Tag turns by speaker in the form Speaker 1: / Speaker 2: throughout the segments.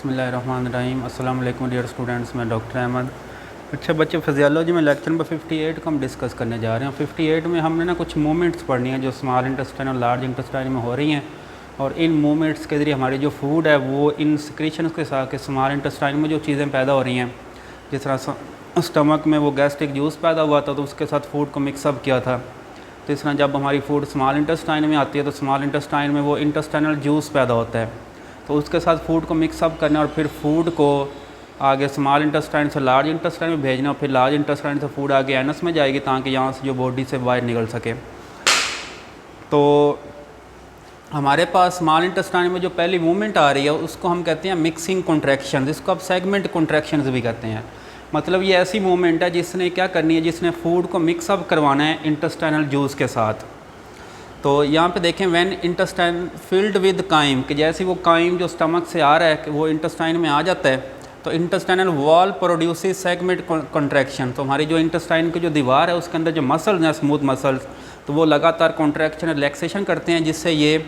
Speaker 1: बिस्मिल्लाहिर्रहमानिर्रहीम। अस्सलाम वालेकुम डियर स्टूडेंट्स, मैं डॉक्टर अहमद। अच्छा बच्चे, फिजियोलॉजी में लेक्चर नंबर 58 को हम डिस्कस करने जा रहे हैं। 58 में हमने ना कुछ मूवमेंट्स पढ़नी है जो स्मॉल इंटेस्टाइन और लार्ज इंटेस्टाइन में हो रही हैं, और इन मूवमेंट्स के ज़रिए हमारी जो फूड है वो इन सिक्रीशंस के साथ स्मॉल इंटेस्टाइन में जो चीज़ें पैदा हो रही हैं, जिस तरह स्टमक में वो गैस्ट्रिक जूस पैदा हुआ था तो उसके साथ फूड को मिक्सअप किया था। तो इस तरह जब हमारी फूड स्मॉल इंटेस्टाइन में आती है तो स्मॉल इंटेस्टाइन में वो इंटेस्टाइनल जूस पैदा होता है, तो उसके साथ फूड को मिक्सअप करना और फिर फूड को आगे स्मॉल इंटेस्टाइन से लार्ज इंटेस्टाइन में भेजना, और फिर लार्ज इंटेस्टाइन से फूड आगे एनस में जाएगी ताकि यहाँ से जो बॉडी से बाहर निकल सके। तो हमारे पास स्मॉल इंटेस्टाइन में जो पहली मूवमेंट आ रही है उसको हम कहते हैं मिक्सिंग कॉन्ट्रैक्शन, जिसको आप सेगमेंट कॉन्ट्रैक्शंस भी कहते हैं। मतलब ये ऐसी मूवमेंट है जिसने क्या करनी है, जिसने फूड को मिक्सअप करवाना है इंटेस्टाइनल जूस के साथ। तो यहाँ पे देखें, when intestine filled with chyme, कि जैसे वो काइम जो स्टमक से आ रहा है कि वो इंटेस्टाइन में आ जाता है तो intestinal wall produces segment contraction. तो हमारी जो इंटेस्टाइन की जो दीवार है उसके अंदर जो मसल्स हैं, स्मूथ मसल्स, तो वो लगातार कॉन्ट्रैक्शन रिलैक्सेशन करते हैं जिससे ये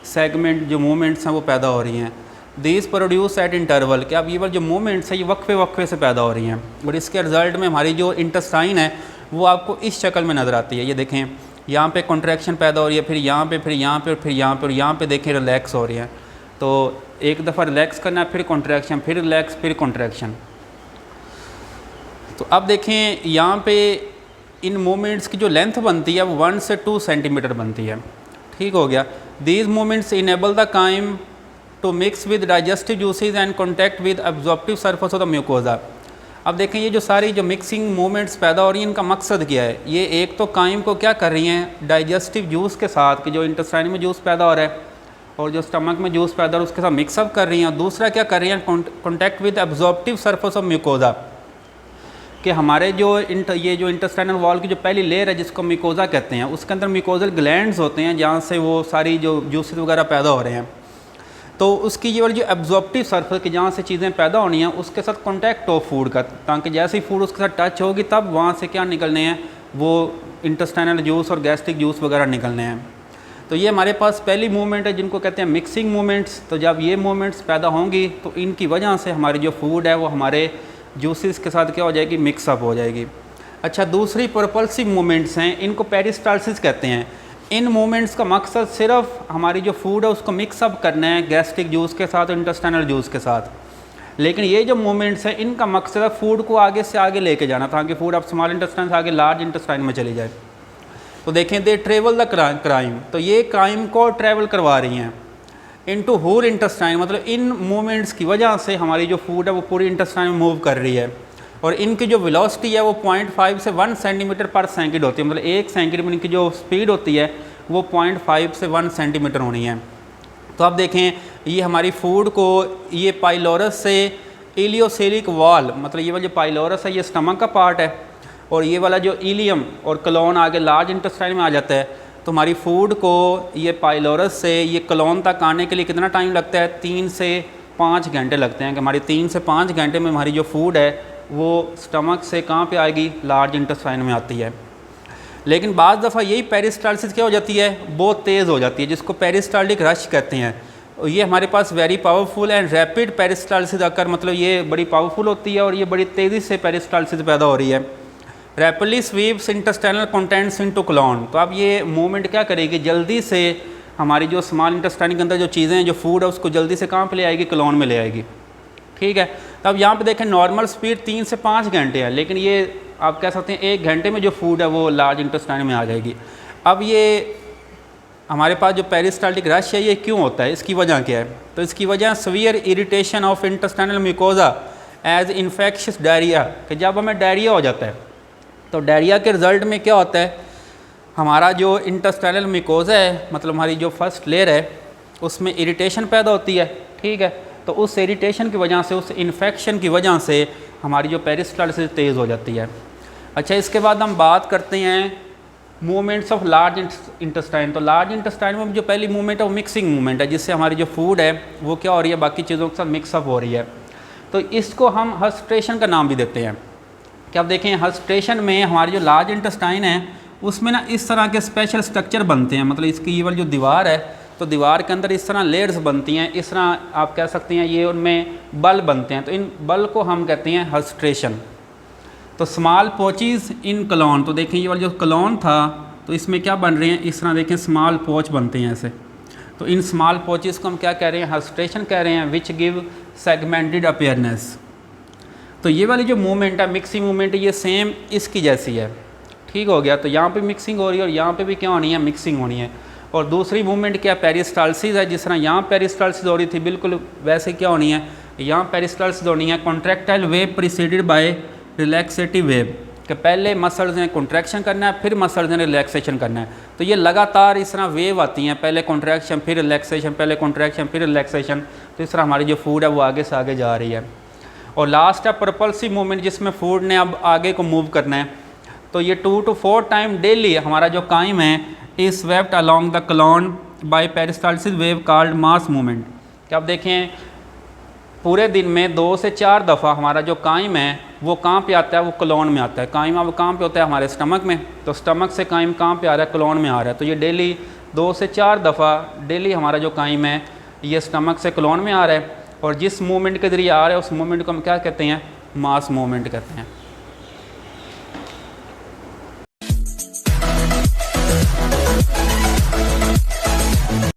Speaker 1: सेगमेंट जो मूवमेंट्स हैं वो पैदा हो रही हैं। दीज प्रोड्यूस एट इंटरवल, कि अब ये वाली जो मूवमेंट्स हैं ये वक्फे वक्फे से पैदा हो रही हैं, और इसके रिजल्ट में हमारी जो इंटेस्टाइन है वो आपको इस शक्ल में नज़र आती है। ये देखें, यहाँ पे कॉन्ट्रैक्शन पैदा हो रही है, फिर यहाँ पे, फिर यहाँ पे, फिर यहाँ पे, और यहाँ पे देखें रिलैक्स हो रही है। तो एक दफ़ा रिलैक्स करना है, फिर कॉन्ट्रैक्शन, फिर रिलैक्स, फिर कॉन्ट्रैक्शन। तो अब देखें यहाँ पे इन मूवमेंट्स की जो लेंथ बनती है वो 1 से 2 सेंटीमीटर बनती है। ठीक हो गया। These movements enable the chyme to mix with digestive juices and contact with absorptive surface of the mucosa. अब देखें ये जो सारी जो मिक्सिंग मूवमेंट्स पैदा हो रही हैं इनका मकसद क्या है। ये एक तो काइम को क्या कर रही हैं, डाइजेस्टिव जूस के साथ, कि जो इंटेस्टाइन में जूस पैदा हो रहा है और जो स्टमक में जूस पैदा हो रहा है उसके साथ मिक्सअप कर रही हैं। और दूसरा क्या कर रही हैं, contact with absorptive surface of mucosa, कि हमारे जो ये जो इंटेस्टाइनल वॉल की जो पहली लेयर है जिसको म्यूकोजा कहते हैं, उसके अंदर म्यूकोजल ग्लैंड्स होते हैं जहाँ से वो सारी जो जूसेस वगैरह पैदा हो रहे हैं। तो उसकी ये वाली जो एब्जॉर्प्टिव सरफेस की जहाँ से चीज़ें पैदा होनी हैं उसके साथ कॉन्टैक्ट हो फूड का, ताकि जैसे ही फूड उसके साथ टच होगी तब वहाँ से क्या निकलने हैं, वो इंटेस्टाइनल जूस और गैस्ट्रिक जूस वगैरह निकलने हैं। तो ये हमारे पास पहली मूवमेंट है जिनको कहते हैं मिक्सिंग मूवमेंट्स। तो जब ये मूवमेंट्स पैदा होंगी तो इनकी वजह से हमारी जो फूड है वो हमारे जूसेस के साथ क्या हो जाएगी, मिक्सअप हो जाएगी। अच्छा, दूसरी प्रोपल्सिव मूवमेंट्स हैं, इनको पेरिस्टाल्सिस कहते हैं। इन मूवमेंट्स का मकसद सिर्फ हमारी जो फूड है उसको मिक्सअप करना है गैस्ट्रिक जूस के साथ और इंटेस्टाइनल जूस के साथ। लेकिन ये जो मूवमेंट्स हैं इनका मकसद है फूड को आगे से आगे लेके जाना, ताकि फूड अब स्मॉल इंटेस्टाइन से आगे लार्ज इंटेस्टाइन में चली जाए। तो देखें, दे ट्रेवल द क्राइम, तो ये क्राइम को ट्रेवल करवा रही हैं इनटू होल इंटेस्टाइन। मतलब इन मूवमेंट्स की वजह से हमारी जो फूड है वो पूरी इंटेस्टाइन में मूव कर रही है, और इनकी जो वेलोसिटी है वो 0.5 से 1 सेंटीमीटर पर सेकंड होती है। मतलब 1 सेकंड में इनकी जो स्पीड होती है वो 0.5 से 1 सेंटीमीटर होनी है। तो अब देखें, ये हमारी फूड को ये पाइलोरस से इलियोसेलिक वॉल, मतलब ये वाला जो पाइलोरस है ये स्टमक का पार्ट है, और ये वाला जो इलियम और कलोन आगे लार्ज इंटेस्टाइन में आ जाता है। तो हमारी फूड को ये पाइलोरस से ये कलोन तक आने के लिए कितना टाइम लगता है, 3 से 5 घंटे लगते हैं। कि हमारी 3 से 5 घंटे में हमारी जो फूड है वो स्टमक से कहाँ पे आएगी, लार्ज इंटेस्टाइन में आती है। लेकिन बाज़ दफ़ा यही पेरिस्टाल्सिस क्या हो जाती है, बहुत तेज़ हो जाती है, जिसको पेरिस्टाल्टिक रश कहते हैं। और ये हमारे पास very powerful and rapid peristalsis आकर, मतलब ये बड़ी पावरफुल होती है और ये बड़ी तेज़ी से पेरिस्टाल्सिस पैदा हो रही है। Rapidly sweeps intestinal contents into colon. तो अब ये मूवमेंट क्या करेगी, जल्दी से हमारी जो स्मॉल इंटेस्टाइन के अंदर जो चीज़ें हैं, जो फूड है उसको जल्दी से कहाँ पे ले आएगी, कोलन में ले आएगी। ठीक है। तो अब यहाँ पे देखें, नॉर्मल स्पीड 3 से 5 घंटे है, लेकिन ये आप कह सकते हैं 1 घंटे में जो फूड है वो लार्ज इंटेस्टाइन में आ जाएगी। अब ये हमारे पास जो पेरिस्टाल्टिक रश है ये क्यों होता है, इसकी वजह क्या है। तो इसकी वजह severe irritation of intestinal mucosa as infectious diarrhoea, कि जब हमें डायरिया हो जाता है तो डायरिया के रिज़ल्ट में क्या होता है, हमारा जो इंटेस्टाइनल म्यूकोजा है, मतलब हमारी जो फर्स्ट लेयर है उसमें इरिटेशन पैदा होती है। ठीक है। तो उस इरिटेशन की वजह से, उस इन्फेक्शन की वजह से हमारी जो पेरिस्टाल्सिस तेज़ हो जाती है। अच्छा, इसके बाद हम बात करते हैं मूवमेंट्स ऑफ लार्ज इंटेस्टाइन। तो लार्ज इंटेस्टाइन में जो पहली मूवमेंट है वो मिक्सिंग मूवमेंट है, जिससे हमारी जो फूड है वो क्या हो रही है, बाकी चीज़ों के साथ मिक्सअप हो रही है। तो इसको हम हस्ट्रेशन का नाम भी देते हैं। कि आप देखें, हस्ट्रेशन में हमारी जो लार्ज इंटेस्टाइन है उसमें ना इस तरह के स्पेशल स्ट्रक्चर बनते हैं। मतलब इसकी ये वाली जो दीवार है तो दीवार के अंदर इस तरह लेयर्स बनती हैं, इस तरह आप कह सकते हैं ये उनमें बल बनते हैं, तो इन बल को हम कहते हैं हर्स्ट्रेशन। तो स्मॉल पोचेस इन कलॉन, तो देखें ये वाला जो कलॉन था तो इसमें क्या बन रहे हैं, इस तरह देखें स्मॉल पोच बनते हैं ऐसे। तो इन स्मॉल पोचेस को हम क्या कह रहे हैं, हर्स्ट्रेशन कह रहे हैं, विच गिव सेगमेंटेड अपीयरनेस। तो ये वाली जो मूवमेंट है, मिक्सिंग मूवमेंट, ये सेम इसकी जैसी है, ठीक हो गया। तो यहाँ पे मिक्सिंग हो रही है और यहाँ पे भी क्या होनी है, मिक्सिंग होनी है। और दूसरी मूवमेंट क्या, पेरिस्टाल्सिस है, जिस तरह यहाँ पेरिस्टाल्सिस हो रही थी बिल्कुल वैसे क्या होनी है, यहाँ पेरिस्टाल्सिस होनी है। Contractile wave preceded by relaxative wave, कि पहले मसल्स ने कॉन्ट्रैक्शन करना है, फिर मसल्स ने रिलैक्सेशन करना है। तो ये लगातार इस तरह वेव आती हैं, पहले कॉन्ट्रैक्शन फिर रिलैक्सेशन, पहले कॉन्ट्रैक्शन फिर रिलैक्सेशन। तो इस तरह हमारी जो फूड है वो आगे से आगे जा रही है। और लास्ट है प्रपल्सिव मूवमेंट, जिसमें फूड ने अब आगे को मूव करना है। तो ये 2 to 4 टाइम डेली हमारा जो काइम है is swept along the colon by peristalsis wave called mass movement. क्या आप देखें पूरे दिन में 2 से 4 दफ़ा हमारा जो काइम है वो कहाँ पे आता है, वो कलॉन में आता है। काइम अब कहाँ पे होता है, हमारे स्टमक में। तो स्टमक से काइम कहाँ पे आ रहा है, कलॉन में आ रहा है। तो ये डेली 2 से 4 दफ़ा डेली हमारा जो काइम है ये स्टमक से कलॉन में आ रहा है। और जिस मूवमेंट के ज़रिए आ रहा है उस मूवमेंट को हम क्या कहते हैं, मास मूवमेंट कहते हैं।